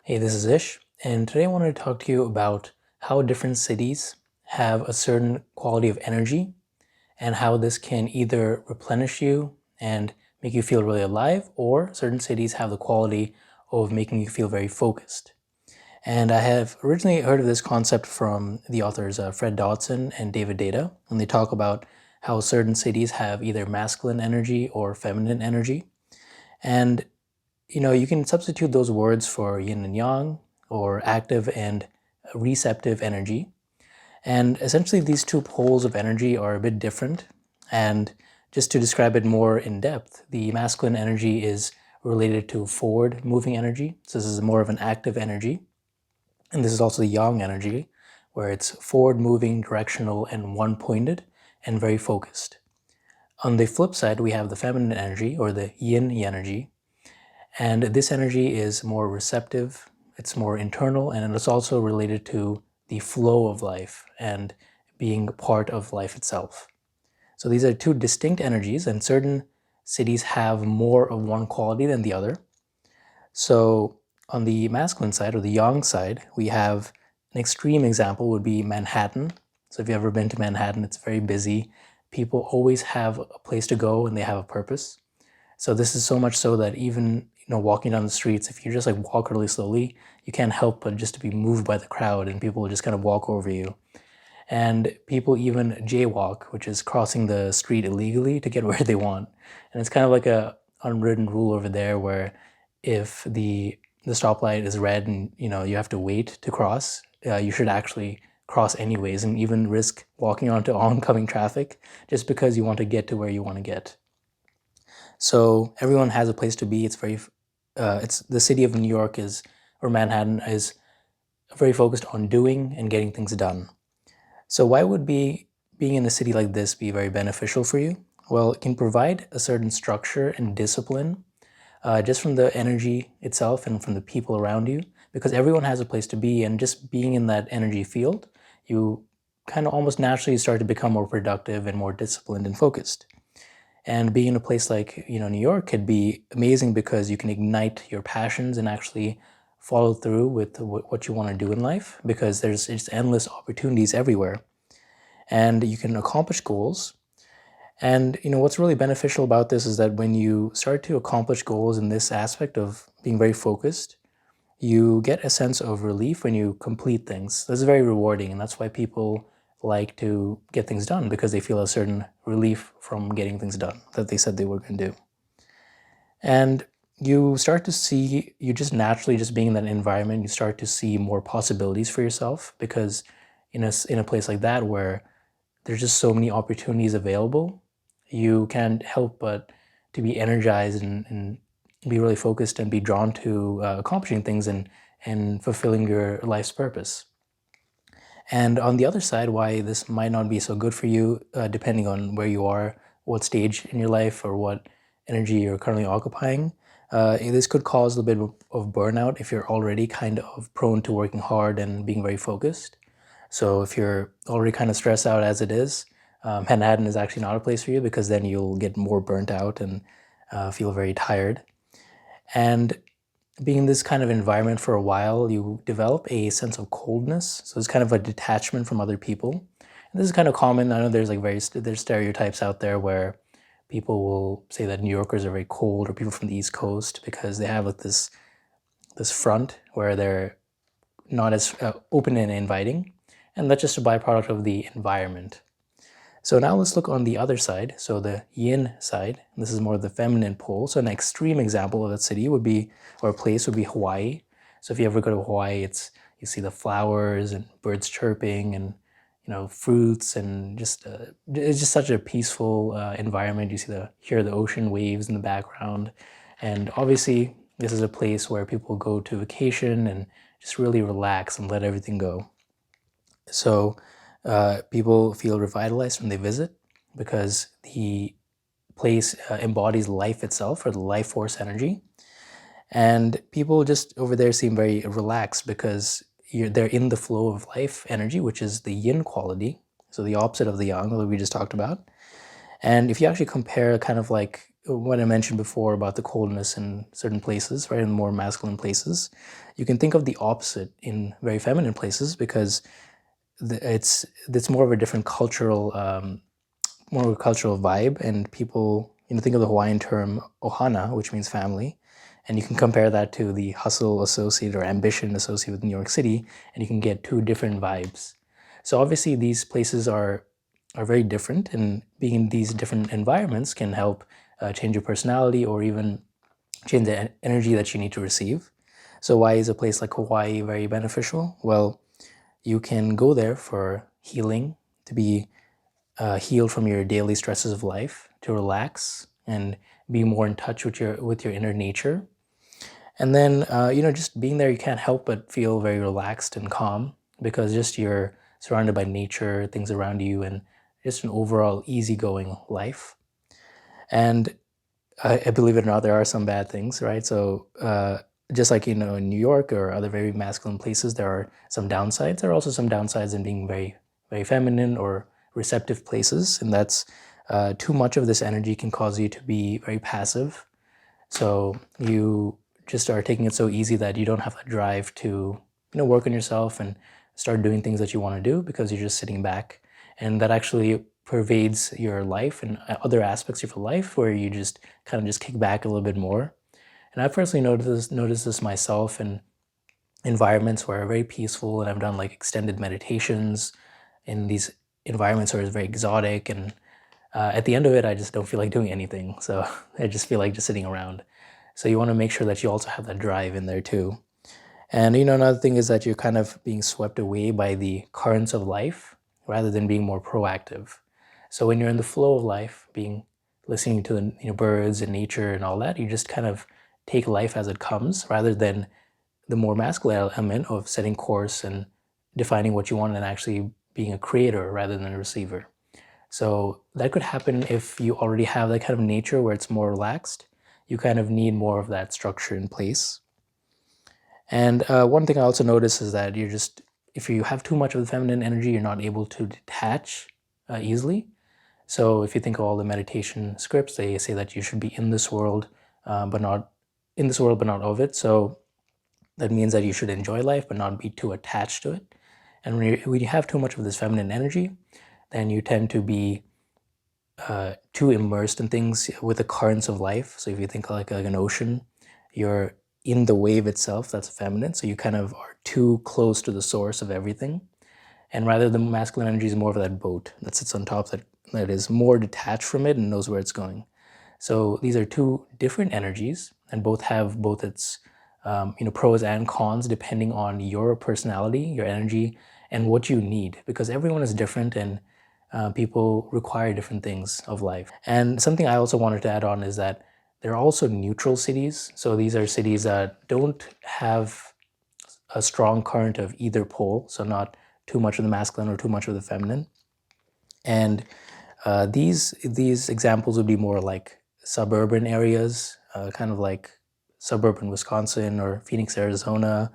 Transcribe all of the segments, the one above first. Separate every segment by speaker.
Speaker 1: Hey, this is Ish, and today I wanted to talk to you about how different cities have a certain quality of energy and how this can either replenish you and make you feel really alive, or certain cities have the quality of making you feel very focused. And I have originally heard of this concept from the authors Fred Dodson and David Data, and they talk about how certain cities have either masculine energy or feminine energy. And you can substitute those words for yin and yang or active and receptive energy. And essentially, these two poles of energy are a bit different. And just to describe it more in depth, the masculine energy is related to forward moving energy. So, this is more of an active energy. And this is also the yang energy, where it's forward moving, directional, and one pointed and very focused. On the flip side, we have the feminine energy or the yin energy, and this energy is more receptive, it's more internal, and it's also related to the flow of life and being part of life itself. So these are two distinct energies, and certain cities have more of one quality than the other. So on the masculine side or the yang side, we have an extreme example would be Manhattan. So if you've ever been to Manhattan, it's very busy. People always have a place to go and they have a purpose. So this is so much so that even walking down the streets, if you just like walk really slowly, you can't help but just to be moved by the crowd, and people will just kind of walk over you. And people even jaywalk, which is crossing the street illegally to get where they want. And it's kind of like a unwritten rule over there where if the stoplight is red and you have to wait to cross, you should actually cross anyways and even risk walking onto oncoming traffic just because you want to get to where you want to get. So everyone has a place to be. It's the city of New York or Manhattan is very focused on doing and getting things done. So why would being in a city like this be very beneficial for you? Well, it can provide a certain structure and discipline just from the energy itself and from the people around you, because everyone has a place to be, and just being in that energy field, you kind of almost naturally start to become more productive and more disciplined and focused. And being in a place like New York could be amazing because you can ignite your passions and actually follow through with what you want to do in life, because there's just endless opportunities everywhere, and you can accomplish goals. And what's really beneficial about this is that when you start to accomplish goals in this aspect of being very focused, you get a sense of relief when you complete things. This is very rewarding, and that's why people like to get things done, because they feel a certain relief from getting things done that they said they were going to do. And you start to see, you just naturally, just being in that environment, you start to see more possibilities for yourself, because in a place like that where there's just so many opportunities available, you can't help but to be energized and be really focused and be drawn to accomplishing things and fulfilling your life's purpose. And on the other side, why this might not be so good for you, depending on where you are, what stage in your life, or what energy you're currently occupying, this could cause a bit of burnout if you're already kind of prone to working hard and being very focused. So if you're already kind of stressed out as it is, Manhattan is actually not a place for you, because then you'll get more burnt out and feel very tired. And being in this kind of environment for a while, you develop a sense of coldness. So it's kind of a detachment from other people. And this is kind of common. I know there's there's stereotypes out there where people will say that New Yorkers are very cold, or people from the East Coast, because they have like this front where they're not as open and inviting. And that's just a byproduct of the environment. So now let's look on the other side, so the yin side. This is more the feminine pole. So an extreme example of that city would be, or a place would be Hawaii. So if you ever go to Hawaii, you see the flowers and birds chirping and fruits, and just it's just such a peaceful environment. You hear the ocean waves in the background, and obviously this is a place where people go to vacation and just really relax and let everything go. So people feel revitalized when they visit, because the place embodies life itself, or the life force energy. And people just over there seem very relaxed because they're in the flow of life energy, which is the yin quality. So the opposite of the yang that we just talked about. And if you actually compare kind of like what I mentioned before about the coldness in certain places, right, in more masculine places, you can think of the opposite in very feminine places because it's more of a different cultural more of a cultural vibe, and people, think of the Hawaiian term ohana, which means family, and you can compare that to the hustle associated or ambition associated with New York City, and you can get two different vibes. So obviously these places are very different, and being in these different environments can help change your personality or even change the energy that you need to receive. So why is a place like Hawaii very beneficial? Well, you can go there for healing, to be heal from your daily stresses of life, to relax and be more in touch with your inner nature. And then just being there, you can't help but feel very relaxed and calm because just you're surrounded by nature, things around you, and just an overall easygoing life. And I believe it or not, there are some bad things, right? So just like in New York or other very masculine places, there are some downsides. There are also some downsides in being very, very feminine or receptive places, and that's too much of this energy can cause you to be very passive. So you just are taking it so easy that you don't have the drive to work on yourself and start doing things that you want to do because you're just sitting back, and that actually pervades your life and other aspects of your life where you just kind of just kick back a little bit more. And I personally noticed this myself in environments where are very peaceful, and I've done like extended meditations in these environments where it's very exotic, and at the end of it, I just don't feel like doing anything. So I just feel like just sitting around. So you want to make sure that you also have that drive in there too. And another thing is that you're kind of being swept away by the currents of life rather than being more proactive. So when you're in the flow of life, being listening to the birds and nature and all that, you just kind of take life as it comes rather than the more masculine element of setting course and defining what you want and actually being a creator rather than a receiver. So that could happen if you already have that kind of nature where it's more relaxed. You kind of need more of that structure in place. And one thing I also notice is that if you have too much of the feminine energy, you're not able to detach easily. So if you think of all the meditation scripts, they say that you should be in this world, but not in this world, but not of it. So that means that you should enjoy life, but not be too attached to it. And when you have too much of this feminine energy, then you tend to be too immersed in things with the currents of life. So if you think like an ocean, you're in the wave itself, that's feminine. So you kind of are too close to the source of everything. And rather the masculine energy is more of that boat that sits on top, that is more detached from it and knows where it's going. So these are two different energies, and both have both its pros and cons depending on your personality, your energy, and what you need, because everyone is different, and people require different things of life. And something I also wanted to add on is that there are also neutral cities. So these are cities that don't have a strong current of either pole, so not too much of the masculine or too much of the feminine. And these examples would be more like suburban areas, kind of like suburban Wisconsin or Phoenix, Arizona,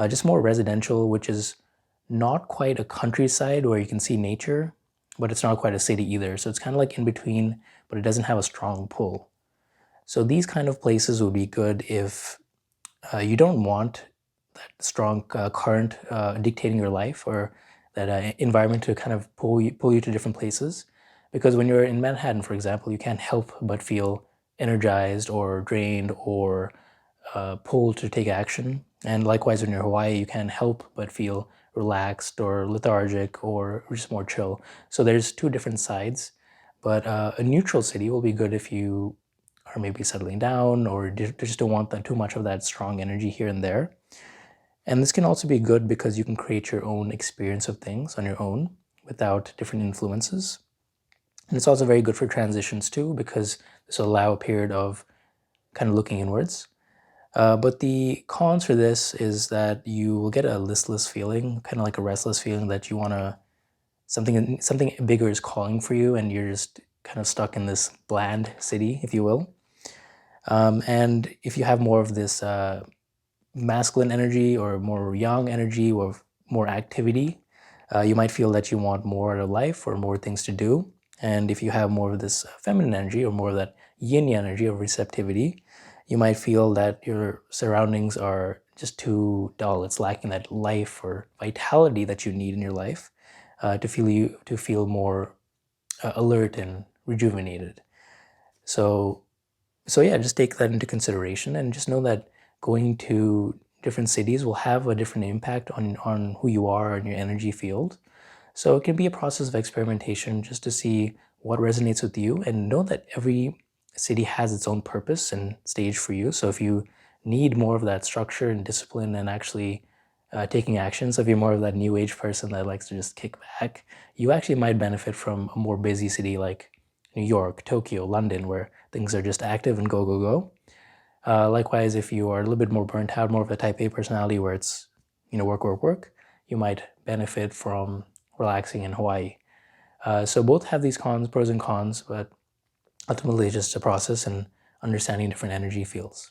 Speaker 1: just more residential, which is not quite a countryside where you can see nature, but it's not quite a city either. So it's kind of like in between, but it doesn't have a strong pull. So these kind of places would be good if you don't want that strong current dictating your life, or that environment to kind of pull you to different places. Because when you're in Manhattan, for example, you can't help but feel energized or drained or pulled to take action. And likewise, when you're in Hawaii, you can't help but feel relaxed or lethargic or just more chill. So there's two different sides. But a neutral city will be good if you are maybe settling down or just don't want too much of that strong energy here and there. And this can also be good because you can create your own experience of things on your own without different influences. And it's also very good for transitions too, because this will allow a period of kind of looking inwards. But the cons for this is that you will get a listless feeling, kind of like a restless feeling that you want to, something bigger is calling for you, and you're just kind of stuck in this bland city, if you will. And if you have more of this masculine energy or more yang energy or more activity, you might feel that you want more out of life or more things to do. And if you have more of this feminine energy or more of that yin energy of receptivity, you might feel that your surroundings are just too dull. It's lacking that life or vitality that you need in your life to feel more alert and rejuvenated. So so yeah, just take that into consideration and just know that going to different cities will have a different impact on who you are and your energy field. So it can be a process of experimentation just to see what resonates with you, and know that every city has its own purpose and stage for you. So if you need more of that structure and discipline and actually taking action, so if you're more of that new age person that likes to just kick back, you actually might benefit from a more busy city like New York, Tokyo, London, where things are just active and go, go, go. Likewise, if you are a little bit more burnt out, more of a type A personality where it's, work, work, work, you might benefit from relaxing in Hawaii. So both have these pros and cons, but ultimately it's just a process and understanding different energy fields.